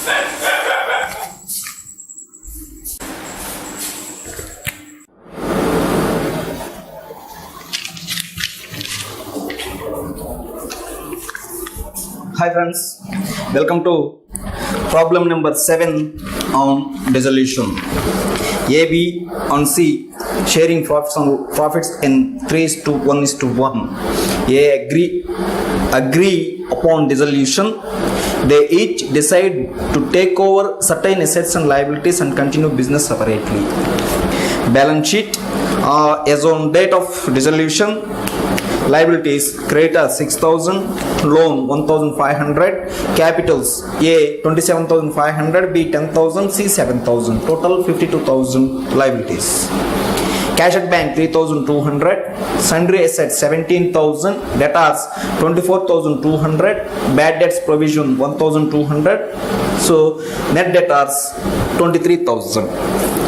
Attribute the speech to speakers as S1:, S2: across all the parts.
S1: Hi friends, welcome to problem number 7 on dissolution. A, B and C sharing profits in 3:1:1. A agree upon dissolution. They each decide to take over certain assets and liabilities and continue business separately. Balance sheet as on date of dissolution. Liabilities: creditor 6,000, loan 1,500, capitals: A 27,500, B 10,000, C 7,000, total 52,000 liabilities. Cash at bank 3,200, sundry assets 17,000, debtors 24,200, bad debts provision 1,200, so net debtors 23,000,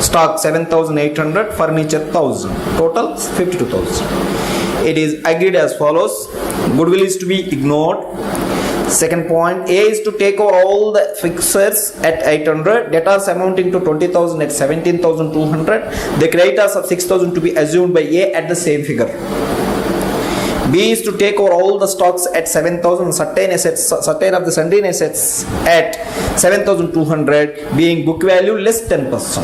S1: stock 7,800, furniture 1,000, total 52,000. It is agreed as follows: goodwill is to be ignored. Second point, A is to take over all the fixers at 800, debtors amounting to 20,000 at 17,200, the creditors of 6,000 to be assumed by A at the same figure. B is to take over all the stocks at 7,000, certain of the sundry assets at 7,200, being book value less 10%.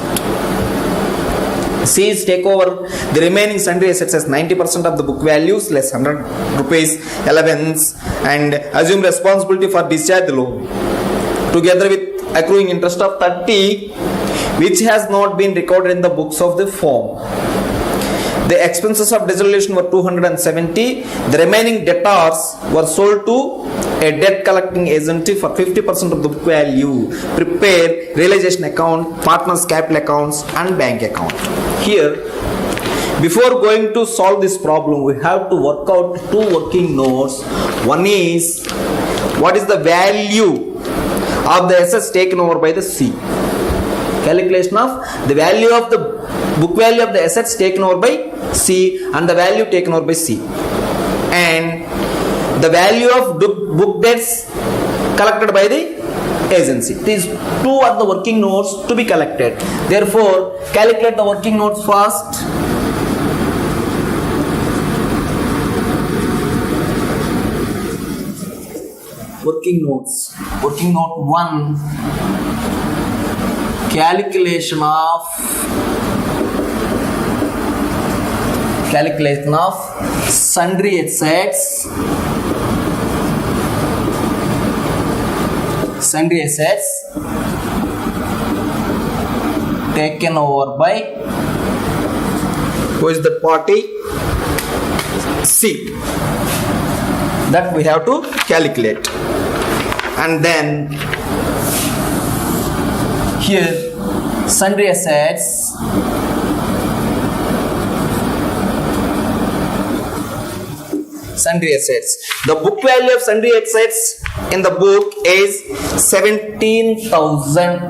S1: C is take over the remaining sundry assets as 90% of the book values less 100 rupees allowance and assume responsibility for discharge the loan together with accruing interest of 30 which has not been recorded in the books of the firm. The expenses of dissolution were 270. The remaining debtors were sold to a debt collecting agency for 50% of the book value. Prepare realization account, partners capital accounts and bank account. Here, before going to solve this problem, we have to work out two working notes. One is, what is the value of the assets taken over by the C? Calculation of the value of the book value of the assets taken over by C and the value taken over by C, and the value of book debts collected by the agency. These two are the working notes to be collected. Therefore, calculate the working notes first. Working notes. Working note 1. Calculation of sundry assets. Sundry assets taken over by, who is the party? C. That we have to calculate. And then here sundry assets The book value of sundry assets in the book is 17,000.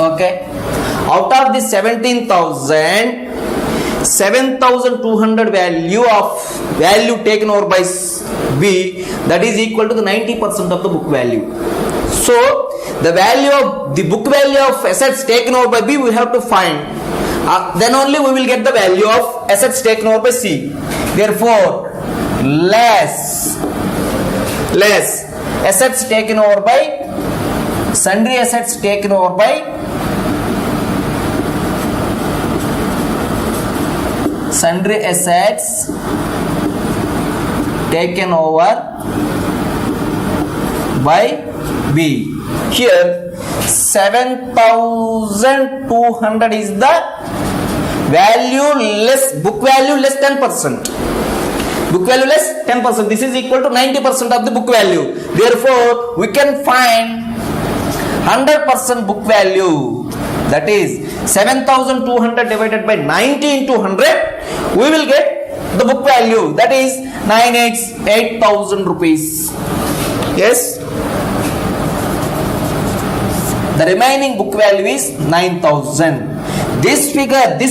S1: Okay. Out of the 17,000, 7,200 value taken over by B, that is equal to the 90% of the book value. So the value of the book value of assets taken over by B we have to find. Then only we will get the value of assets taken over by C. Therefore, less assets taken over by sundry assets taken over by B. Here 7,200 is the value less book value less 10%. Book value less 10%. This is equal to 90% of the book value. Therefore, we can find 100% book value. That is 7,200 divided by 90 into 100. We will get the book value. That is 8,000 rupees. Yes. The remaining book value is 9,000. This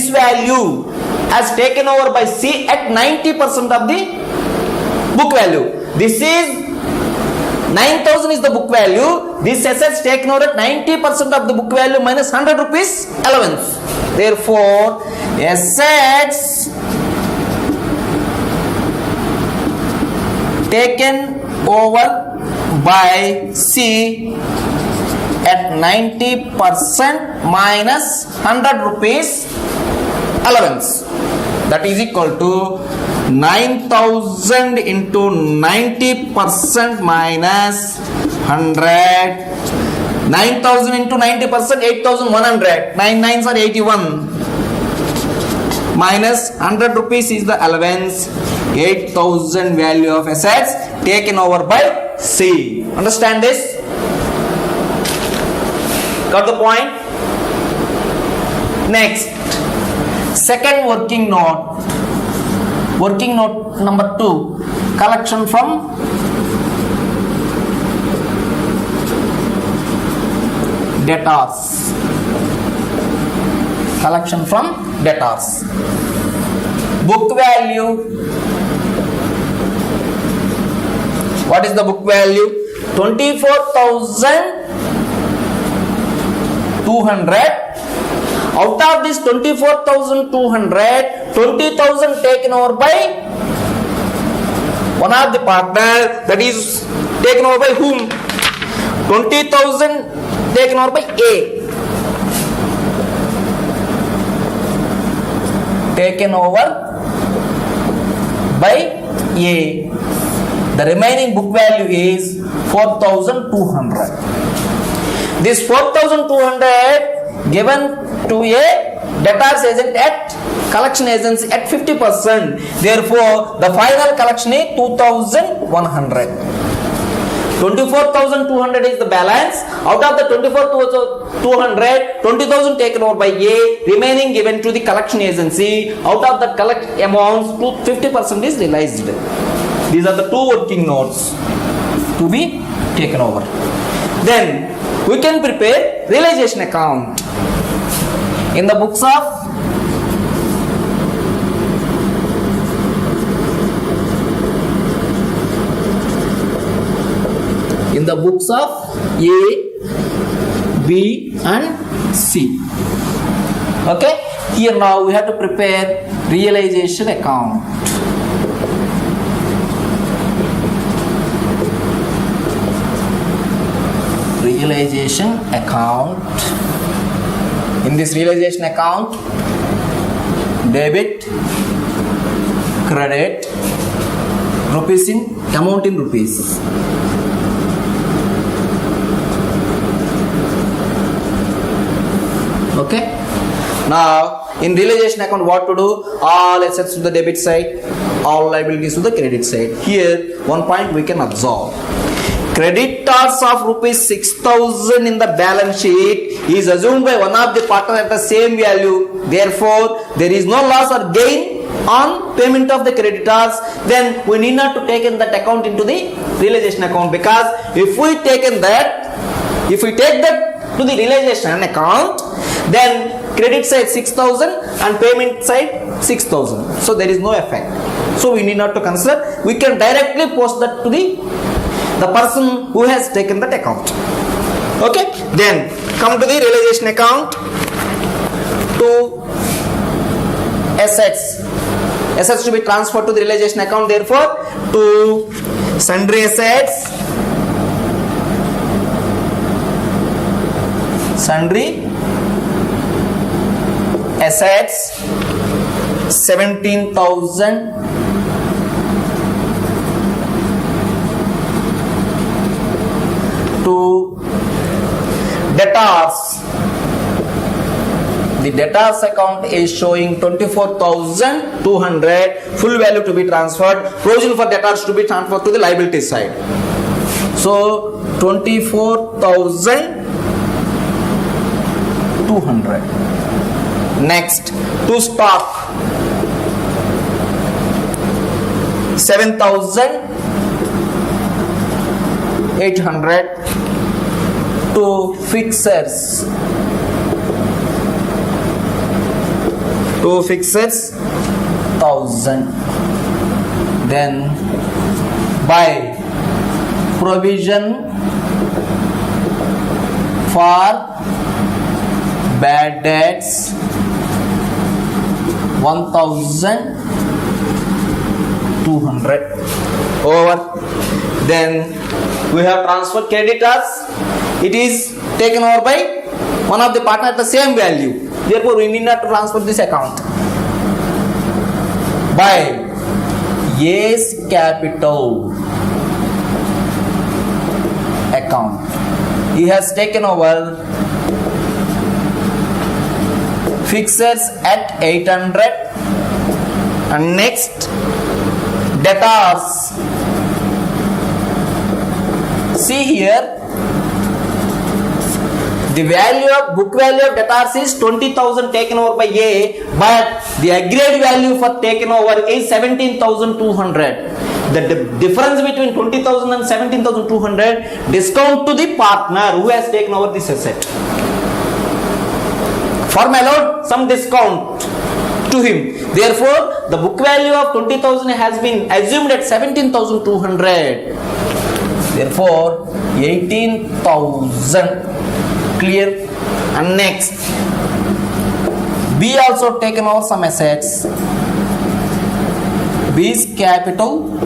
S1: value as taken over by C at 90% of the book value. This is
S2: 9,000 is the book value. This assets taken over at 90% of the book value minus 100 rupees allowance. Therefore, assets taken over by C at 90% minus 100 rupees allowance. That is equal to 9,000 into 90% minus 100. 9,000 into 90%, 8,100. 9 nines are 81. Minus 100 rupees is the allowance. 8,000 value of assets taken over by C. Understand this? Got the point? Next, second working note. Working note number 2, collection from debtors. Collection from debtors. Book value. What is the book value? 24,200. Out of this 24,200, 20,000 taken over by one of the partner, that is taken over by whom? 20,000 taken over by A. Taken over by A. The remaining book value is 4,200. This 4,200 given to a debtors agent at collection agency at 50%. Therefore, the final collection is 2,100. 24,200 is the balance. Out of the 24,200, 20,000 taken over by A, remaining given to the collection agency. Out of the collect amounts, 50% is realized. These are the two working notes to be taken over. Then we can prepare realization account. In the books of A, B and C. Okay, here now we have to prepare realization account. Realization account. In this realization account, debit, credit, rupees in amount in rupees. Okay. Now in realization account, what to do? All assets to the debit side, all liabilities to the credit side. Here one point we can observe. Creditors of rupees 6,000 in the balance sheet is assumed by one of the partner at the same value. Therefore, there is no loss or gain on payment of the creditors. Then we need not to take in that account into the realization account, because if we take that to the realization account, then credit side 6,000 and payment side 6,000. So there is no effect. So we need not to consider. We can directly post that to the person who has taken that account. Okay, then come to the realization account. To assets to be transferred to the realization account. Therefore, to sundry assets, 17,000. To debtors, the debtors account is showing 24,200, full value to be transferred, provision for debtors to be transferred to the liability side. So 24,200. Next, to stock, 7,800. To fixers, 1,000. Then by provision for bad debts 1200 over. Then we have transferred creditors. It is taken over by one of the partner at the same value. Therefore, we need not to transfer this account by A's capital account. He has taken over fixers at 800 and next debtors. See here, the value of book value of debtors is 20,000 taken over by A, but the agreed value for taken over is 17,200. The difference between 20,000 and 17,200 discount to the partner who has taken over this asset. Firm allowed some discount to him. Therefore, the book value of 20,000 has been assumed at 17,200. Therefore, 18,000. Clear? And next, B also taken over some assets. B's capital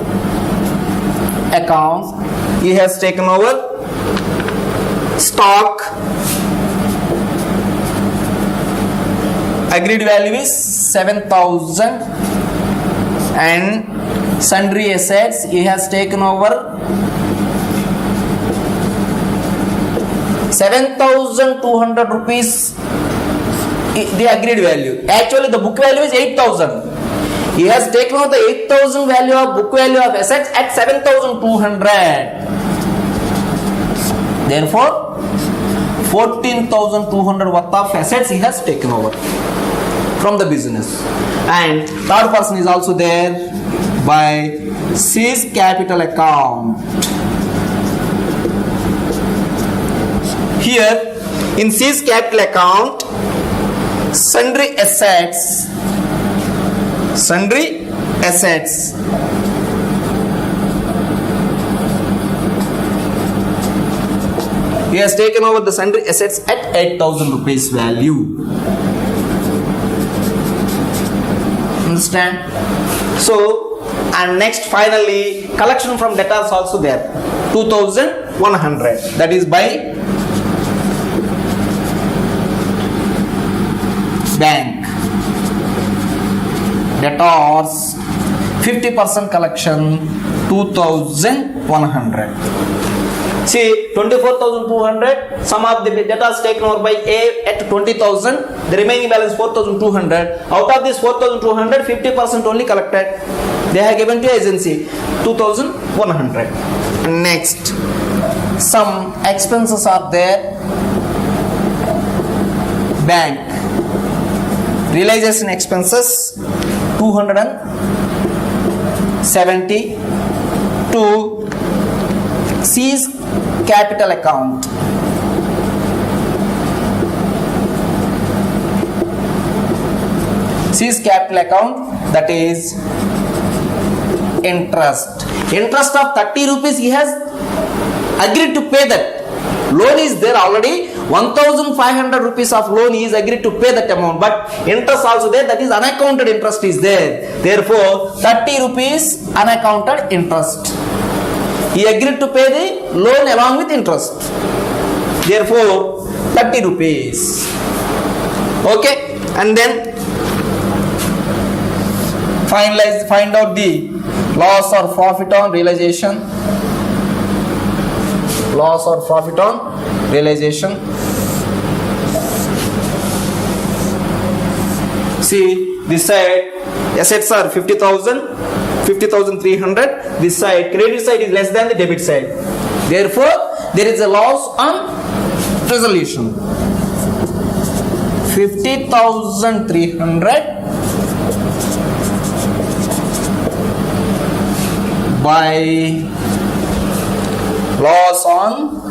S2: account. He has taken over stock. Agreed value is 7,000 and sundry assets. He has taken over 7,200 rupees, the agreed value. Actually, the book value is 8,000. He has taken over the 8,000 value of book value of assets at 7,200. Therefore, 14,200 worth of assets he has taken over from the business. And third person is also there by C's capital account. Here in C's capital account, sundry assets he has taken over the sundry assets at 8,000 rupees value. Understand? So, and next finally collection from debtors also there, 2,100, that is by bank. Debtors 50% collection 2,100. See, 24,200, some of the debtors taken over by A at 20,000, the remaining balance 4,200. Out of this 4,200, 50% only collected. They have given to agency 2,100. Next, some expenses are there. Bank realization expenses 270 to C's capital account. C's capital account, that is interest. Interest of 30 rupees he has agreed to pay that. Loan is there already, 1,500 rupees of loan he is agreed to pay that amount, but interest also there, that is unaccounted interest is there. Therefore, 30 rupees unaccounted interest. He agreed to pay the loan along with interest. Therefore, 30 rupees. Okay, and then find out the loss or profit on realization. Loss or profit on realization. See, this side assets are 50,000, 50,300. This side credit side is less than the debit side. Therefore, there is a loss on resolution. 50,300 by loss on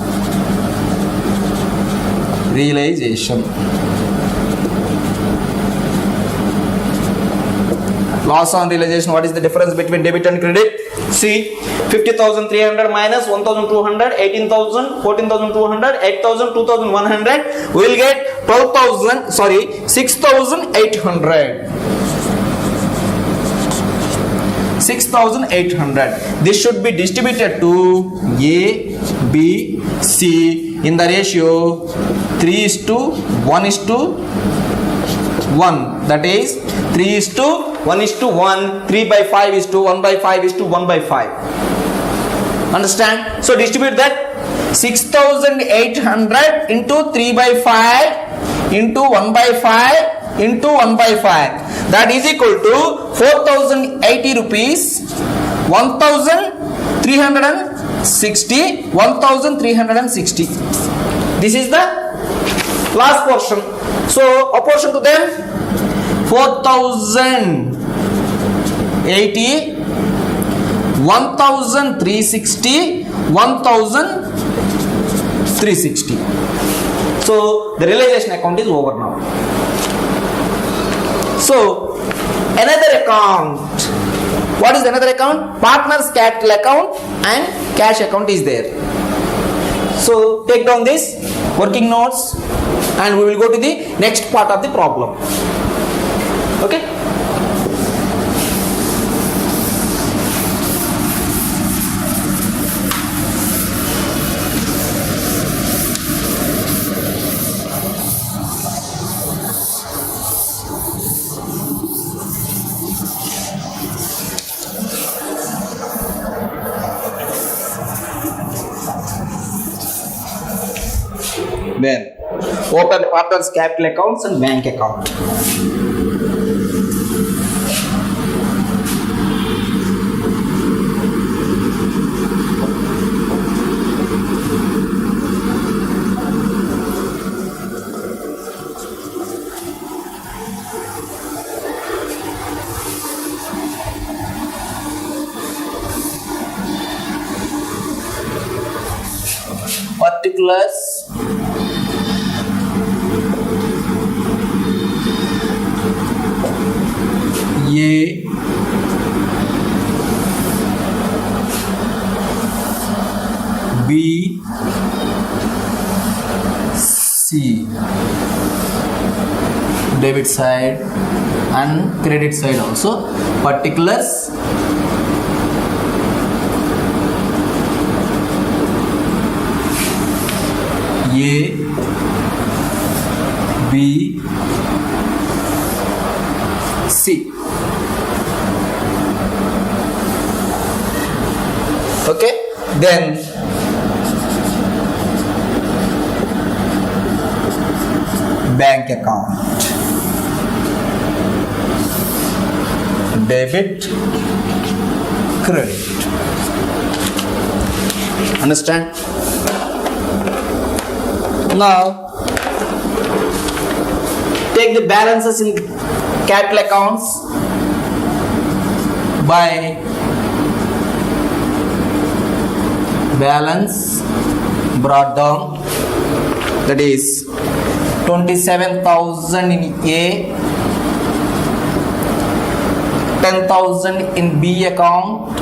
S2: realization. Loss on realization. What is the difference between debit and credit? See, 50,300 minus 1,200, 18,000, 14,200, 8,000, 2,100. We will get 12,000. Sorry, 6,800. 6,800. This should be distributed to A, B, C in the ratio 3:1:1. That is 3:1:1. 3/5:1/5:1/5. Understand? So distribute that 6,800 into 3/5 into 1/5 into 1/5. That is equal to 4,080 rupees. 1,360. 1,360. This is the last portion. So apportion to them 4,080, 1,360, 1,360. So the realization account is over now. So another account. What is another account? Partners capital account and cash account is there. So take down this working notes and we will go to the next part of the problem. Okay. Then open partners capital accounts and bank account. Particulars. A, B, C, debit side and credit side also. Particulars. A, B, C. Okay, then bank account, debit, credit. Understand? Now take the balances in capital accounts by balance brought down, that is 27,000 in A, 10,000 in B account,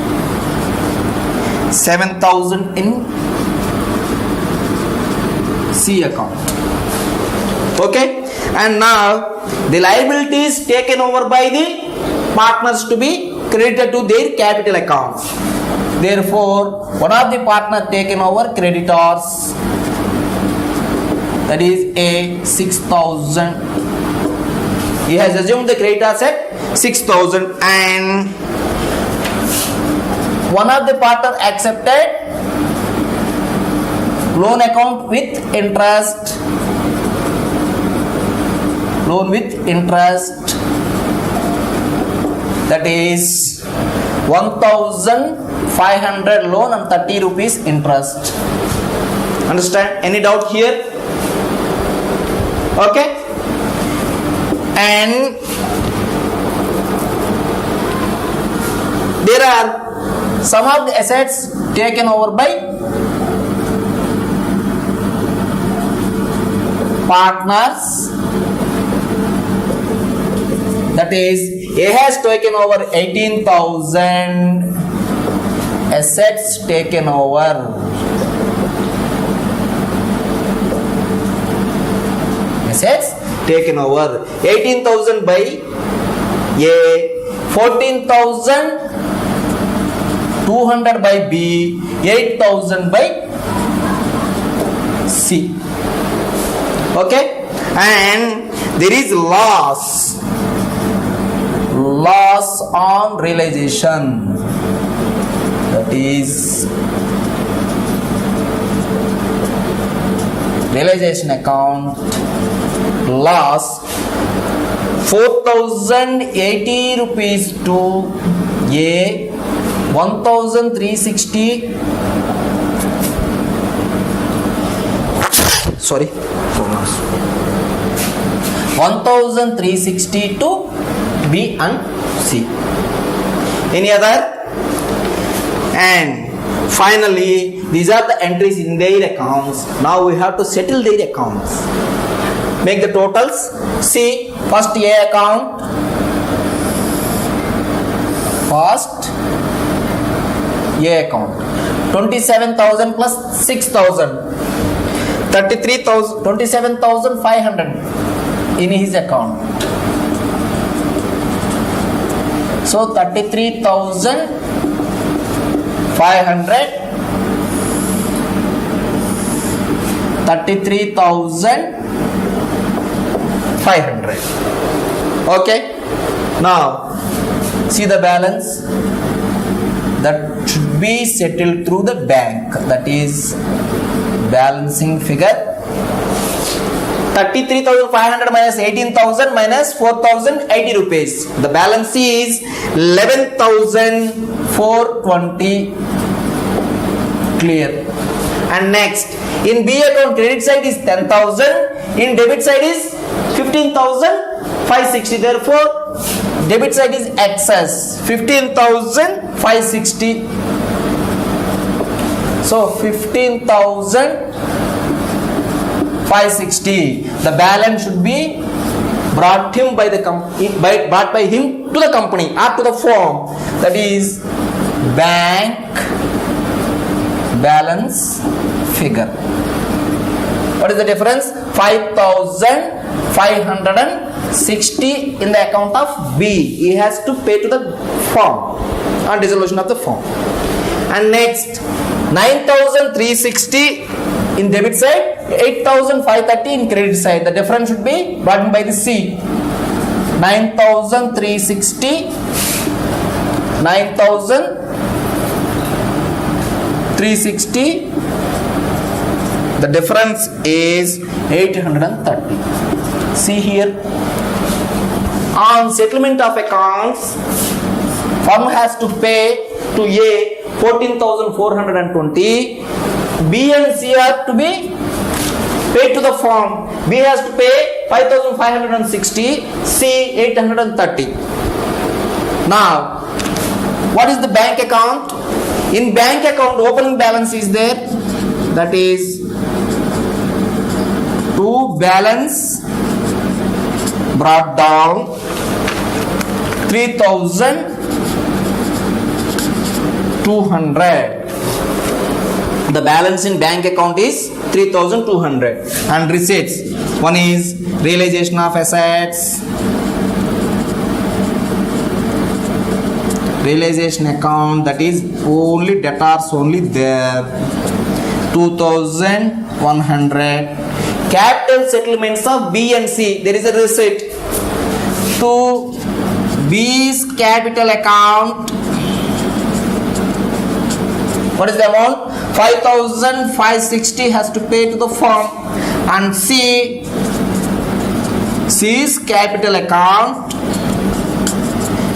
S2: 7,000 in C account. Okay, and now the liabilities taken over by the partners to be credited to their capital accounts. Therefore, one of the partner taken over creditors, that is A, 6,000. He has assumed the creditors at 6,000 and one of the partner accepted loan account with interest. Loan with interest, that is 1,500 loan and 30 rupees interest. Understand? Any doubt here? Okay. And there are some of the assets taken over by partners, That is, A has taken over 18,000 assets taken over. Assets taken over. 18,000 by A, 14,200 by B, 8,000 by C. Okay, and there is loss on realization. That is realization account loss 4,080 rupees to A, 1,360 sorry 1,360 to B and C. Any other? And finally, these are the entries in their accounts. Now we have to settle their accounts. Make the totals. See, first A account. First A account. 27,000 plus 6,000. 33,000. 27,500 in his account. So 33,500. 33,500. Okay. Now see the balance that should be settled through the bank. That is balancing figure. 33,500 minus 18,000 minus 4,080 rupees. The balance is 11,420. Clear. And next, in B account, credit side is 10,000. In debit side is 15,560. Therefore, debit side is excess 15,560. So 15,560. The balance should be brought him by the brought by him to the company or to the firm. That is bank balance figure. What is the difference? 5,560 in the account of B. He has to pay to the firm on dissolution of the firm. And next, 9,360 in debit side, 8,530 in credit side. The difference should be brought in by the C. 9,360, 9,360. The difference is 830. See here. On settlement of accounts, firm has to pay to A 14,420. B and C are to be paid to the firm. B has to pay 5,560. C 830. Now, what is the bank account? In bank account, opening balance is there. That is to balance brought down 3,200. The balance in bank account is 3,200. And receipts, one is realization of assets, realization account, that is only debtors only there, 2,100. Capital settlements of B and C, there is a receipt to B's capital account. What is the amount? 5,560 has to pay to the firm. And C's capital account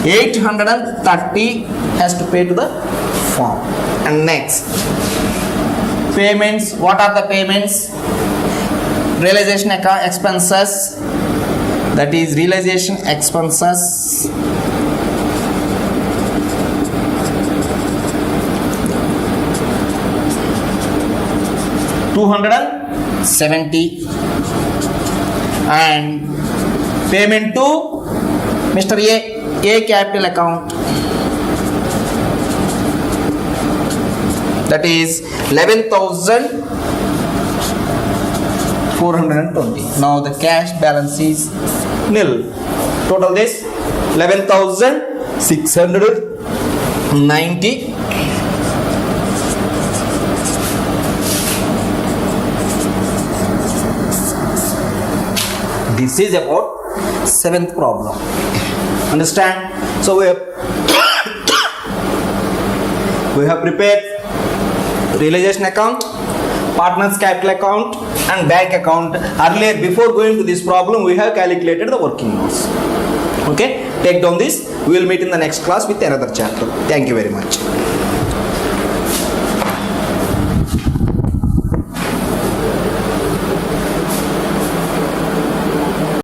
S2: 830 has to pay to the firm. And next, payments. What are the payments? Realization account expenses, that is realization expenses, $270, and payment to Mr. A capital account, that is 11,420. Now the cash balance is nil. Total this 11,690. This is about seventh problem. Understand? So we have prepared realization account, partners capital account and bank account. Earlier, before going to this problem, we have calculated the working loss. Okay, take down this. We will meet in the next class with another chapter. Thank you very much.